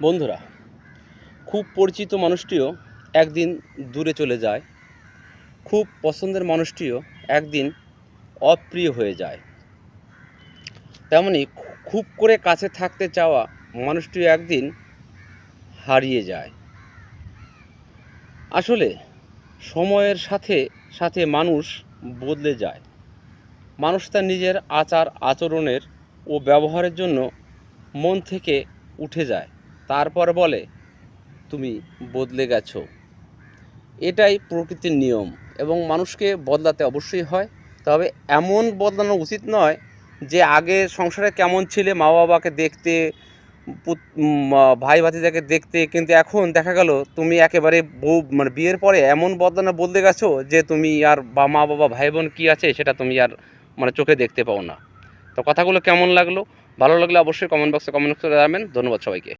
বন্ধুরা, খুব পরিচিত মানুষটিও একদিন দূরে চলে যায়, খুব পছন্দের মানুষটিও একদিন অপ্রিয় হয়ে যায়। তেমনি খুব করে কাছে থাকতে চাওয়া মানুষটিও একদিন হারিয়ে যায়। আসলে সময়ের সাথে সাথে মানুষ বদলে যায়। মানুষ তার নিজের আচার আচরণের ও ব্যবহারের জন্য মন থেকে উঠে যায়, তারপর বলে তুমি বদলে গেছো। এটাই প্রকৃতির নিয়ম এবং মানুষকে বদলাতে অবশ্যই হয়। তবে এমন বদলানো উচিত নয় যে আগে সংসারে কেমন ছিলে, মা বাবাকে দেখতে, ভাই ভাতিজাকে দেখতে, কিন্তু এখন দেখা গেল তুমি একেবারে বউ বিয়ের পরে এমন বদলে গেছো যে তুমি আর মা বাবা ভাই বোন কী আছে সেটা তুমি আর চোখে দেখতে পাও না। তো কথাগুলো কেমন লাগলো? ভালো লাগলে অবশ্যই কমেন্ট বক্সে কমেন্ট করে জানাবেন। ধন্যবাদ সবাইকে।